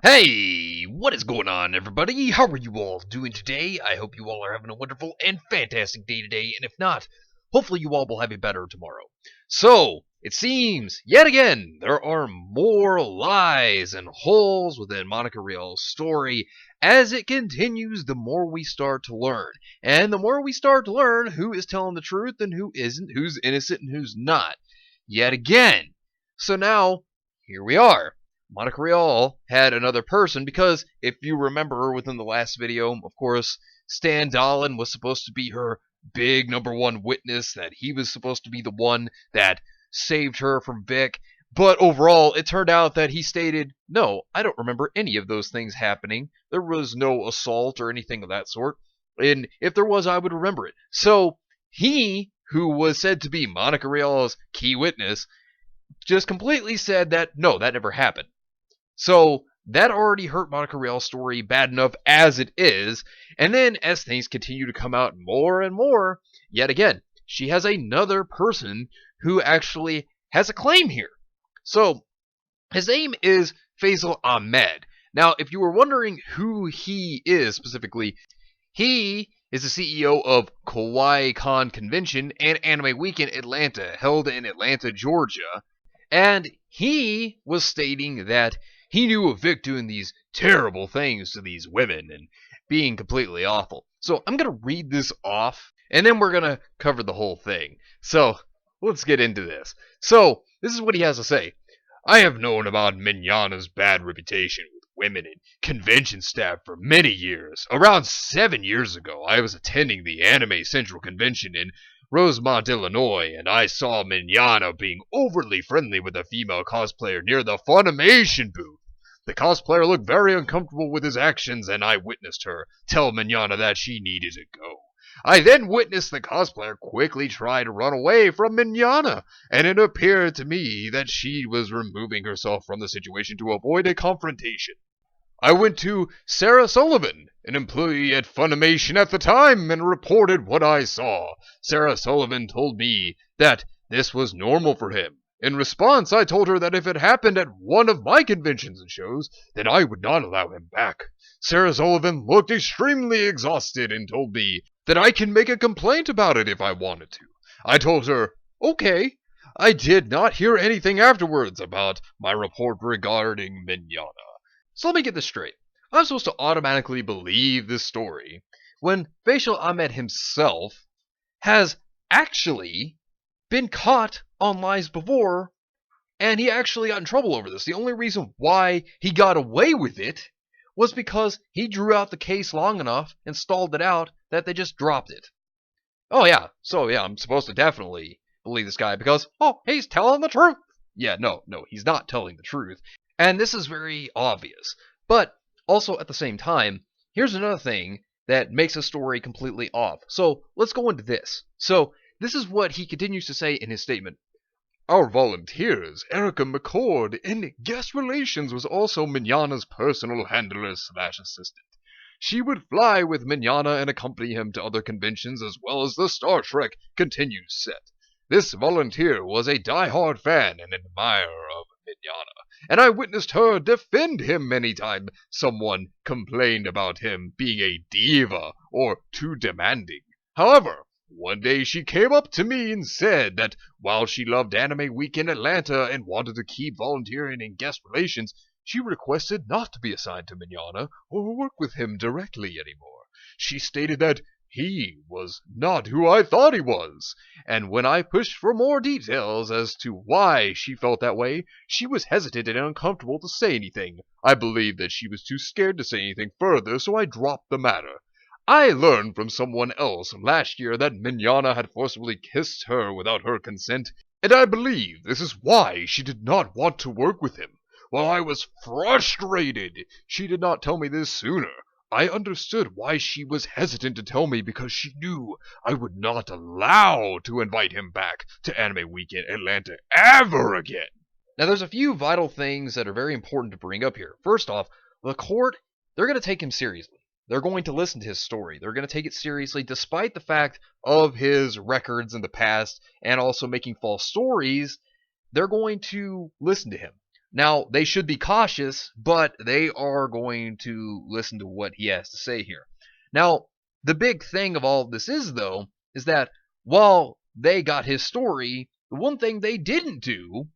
Hey, what is going on, everybody? How are you all doing today? I hope you all are having a wonderful and fantastic day today, and if not, hopefully you all will have a better tomorrow. So, it seems, yet again, there are more lies and holes within Monica Rial's story. As it continues, the more we start to learn. And the more we start to learn who is telling the truth and who isn't, who's innocent and who's not. Yet again. So now, here we are. Monica Rial had another person because if you remember within the last video, of course, Stan Dolan was supposed to be her big number one witness, that he was supposed to be the one that saved her from Vic. But overall, it turned out that he stated, no, I don't remember any of those things happening. There was no assault or anything of that sort. And if there was, I would remember it. So he, who was said to be Monica Rial's key witness, just completely said that, no, that never happened. So that already hurt Monica Rial's story bad enough as it is, and then as things continue to come out more and more, yet again, she has another person who actually has a claim here. So his name is Faisal Ahmed. Now, if you were wondering who he is specifically, he is the CEO of Kawaii Con Convention and Anime Week in Atlanta, held in Atlanta, Georgia, and he was stating that he knew of Vic doing these terrible things to these women and being completely awful. So I'm going to read this off, and then we're going to cover the whole thing. So let's get into this. So this is what he has to say. I have known about Mignana's bad reputation with women and convention staff for many years. Around 7 years ago, I was attending the Anime Central Convention in Rosemont, Illinois, and I saw Mignana being overly friendly with a female cosplayer near the Funimation booth. The cosplayer looked very uncomfortable with his actions, and I witnessed her tell Mignana that she needed to go. I then witnessed the cosplayer quickly try to run away from Mignana, and it appeared to me that she was removing herself from the situation to avoid a confrontation. I went to Sarah Sullivan, an employee at Funimation at the time, and reported what I saw. Sarah Sullivan told me that this was normal for him. In response, I told her that if it happened at one of my conventions and shows, then I would not allow him back. Sarah Sullivan looked extremely exhausted and told me that I can make a complaint about it if I wanted to. I told her, okay. I did not hear anything afterwards about my report regarding Mignana. So let me get this straight. I'm supposed to automatically believe this story when Faisal Ahmed himself has actually been caught on lies before, and he actually got in trouble over this. The only reason why he got away with it was because he drew out the case long enough and stalled it out that they just dropped it. Oh yeah, so yeah, I'm supposed to definitely believe this guy because, oh, he's telling the truth. Yeah, no, he's not telling the truth. And this is very obvious. But also at the same time, here's another thing that makes a story completely off. So let's go into this. So this is what he continues to say in his statement. Our volunteers, Erica McCord, in guest relations was also Mignana's personal handler/assistant. She would fly with Mignana and accompany him to other conventions as well as the Star Trek Continues set. This volunteer was a die-hard fan and admirer of Mignana, and I witnessed her defend him many times. Someone complained about him being a diva or too demanding. However, one day she came up to me and said that while she loved Anime Week in Atlanta and wanted to keep volunteering in guest relations, she requested not to be assigned to Mignana or work with him directly anymore. She stated that he was not who I thought he was, and when I pushed for more details as to why she felt that way, she was hesitant and uncomfortable to say anything. I believe that she was too scared to say anything further, so I dropped the matter. I learned from someone else last year that Mignana had forcibly kissed her without her consent, and I believe this is why she did not want to work with him. While I was frustrated she did not tell me this sooner, I understood why she was hesitant to tell me because she knew I would not allow to invite him back to Anime Week in Atlanta ever again. Now there's a few vital things that are very important to bring up here. First off, the court, they're going to take him seriously. They're going to listen to his story. They're going to take it seriously despite the fact of his records in the past and also making false stories. They're going to listen to him. Now, they should be cautious, but they are going to listen to what he has to say here. Now, the big thing of all of this is, though, is that while they got his story, the one thing they didn't do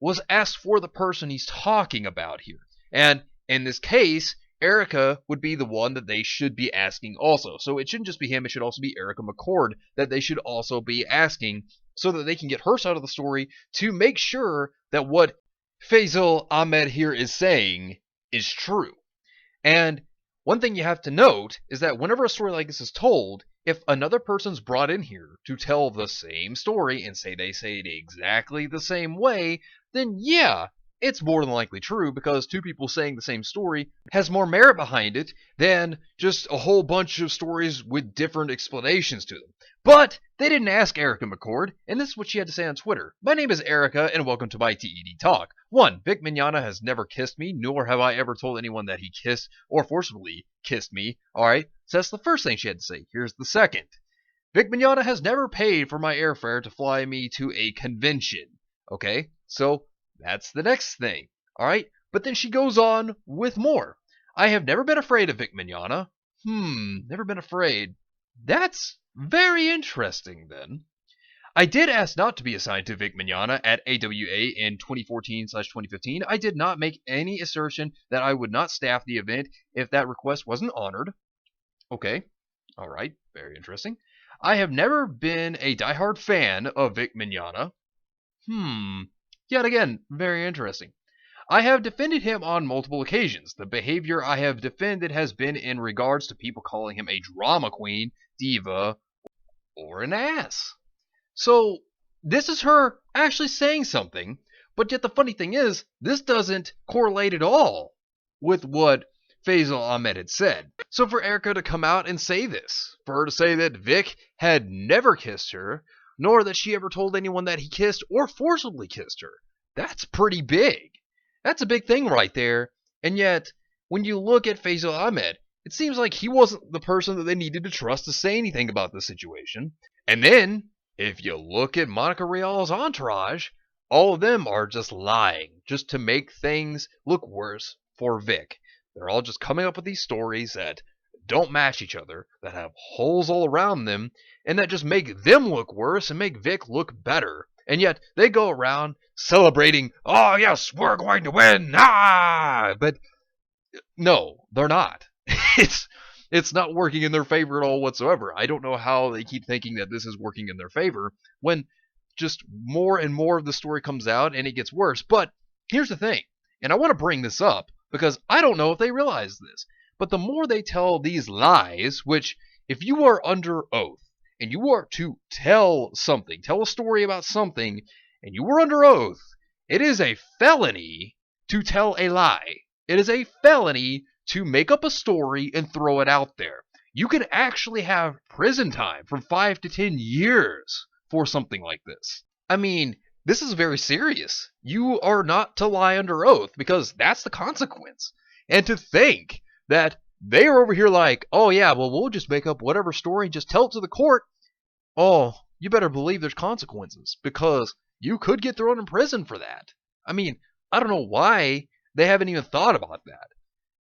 was ask for the person he's talking about here. And in this case, Erica would be the one that they should be asking also. So it shouldn't just be him, it should also be Erica McCord that they should also be asking so that they can get her side of the story to make sure that what Faisal Ahmed here is saying is true. And one thing you have to note is that whenever a story like this is told, if another person's brought in here to tell the same story and they say it exactly the same way, then yeah, it's more than likely true because two people saying the same story has more merit behind it than just a whole bunch of stories with different explanations to them. But they didn't ask Erica McCord, and this is what she had to say on Twitter. My name is Erica, and welcome to my TED Talk. 1. Vic Mignogna has never kissed me, nor have I ever told anyone that he kissed or forcibly kissed me. Alright, so that's the first thing she had to say. Here's the second. Vic Mignogna has never paid for my airfare to fly me to a convention. Okay, so that's the next thing. Alright, but then she goes on with more. I have never been afraid of Vic Mignogna. Never been afraid. That's very interesting, then. I did ask not to be assigned to Vic Mignogna at AWA in 2014/2015. I did not make any assertion that I would not staff the event if that request wasn't honored. Okay, alright, very interesting. I have never been a diehard fan of Vic Mignogna. Yet again, very interesting. I have defended him on multiple occasions. The behavior I have defended has been in regards to people calling him a drama queen, diva, or an ass. So, this is her actually saying something, but yet the funny thing is, this doesn't correlate at all with what Faisal Ahmed had said. So for Erica to come out and say this, for her to say that Vic had never kissed her, nor that she ever told anyone that he kissed or forcibly kissed her, that's pretty big. That's a big thing right there, and yet, when you look at Faisal Ahmed, it seems like he wasn't the person that they needed to trust to say anything about the situation. And then, if you look at Monica Rial's entourage, all of them are just lying, just to make things look worse for Vic. They're all just coming up with these stories that don't match each other, that have holes all around them, and that just make them look worse and make Vic look better. And yet, they go around celebrating, oh yes, we're going to win, But, no, they're not. It's not working in their favor at all whatsoever. I don't know how they keep thinking that this is working in their favor when just more and more of the story comes out and it gets worse. But here's the thing, and I want to bring this up because I don't know if they realize this, but the more they tell these lies, which if you are under oath and you are to tell something, tell a story about something, and you are under oath, it is a felony to tell a lie. It is a felony to make up a story and throw it out there. You can actually have prison time from 5 to 10 years for something like this. I mean, this is very serious. You are not to lie under oath because that's the consequence. And to think that they are over here like, oh yeah, well, we'll just make up whatever story and just tell it to the court. Oh, you better believe there's consequences because you could get thrown in prison for that. I mean, I don't know why they haven't even thought about that.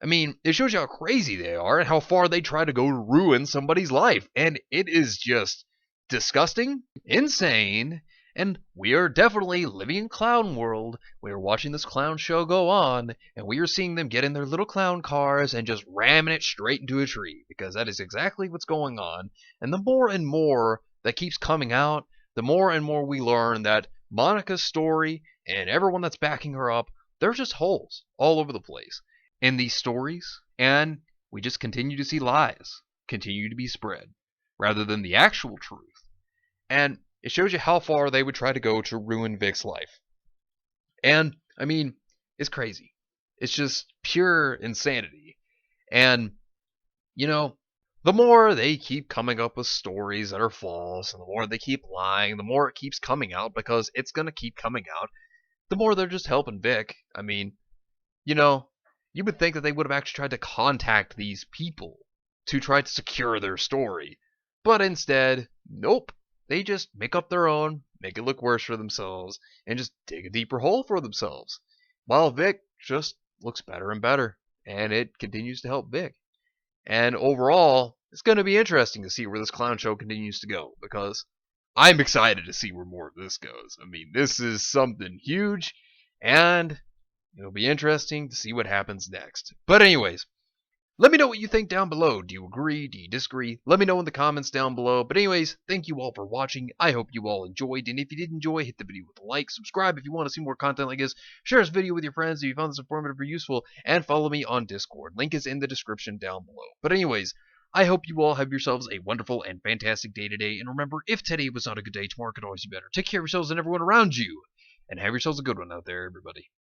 I mean, it shows you how crazy they are and how far they try to go to ruin somebody's life. And it is just disgusting, insane, and we are definitely living in clown world. We are watching this clown show go on, and we are seeing them get in their little clown cars and just ramming it straight into a tree, because that is exactly what's going on. And the more and more that keeps coming out, the more and more we learn that Monica's story and everyone that's backing her up, there's just holes all over the place in these stories, and we just continue to see lies continue to be spread rather than the actual truth. And it shows you how far they would try to go to ruin Vic's life. And, I mean, it's crazy. It's just pure insanity. And, you know, the more they keep coming up with stories that are false, and the more they keep lying, the more it keeps coming out because it's going to keep coming out, the more they're just helping Vic. I mean, you know, you would think that they would have actually tried to contact these people to try to secure their story. But instead, nope. They just make up their own, make it look worse for themselves, and just dig a deeper hole for themselves. while Vic just looks better and better, and it continues to help Vic. And overall, it's going to be interesting to see where this clown show continues to go, because I'm excited to see where more of this goes. I mean, this is something huge, and it'll be interesting to see what happens next. But anyways, let me know what you think down below. Do you agree? Do you disagree? Let me know in the comments down below. But anyways, thank you all for watching. I hope you all enjoyed. And if you did enjoy, hit the video with a like. Subscribe if you want to see more content like this. Share this video with your friends if you found this informative or useful. And follow me on Discord. Link is in the description down below. But anyways, I hope you all have yourselves a wonderful and fantastic day today. And remember, if today was not a good day, tomorrow could always be better. Take care of yourselves and everyone around you. And have yourselves a good one out there, everybody.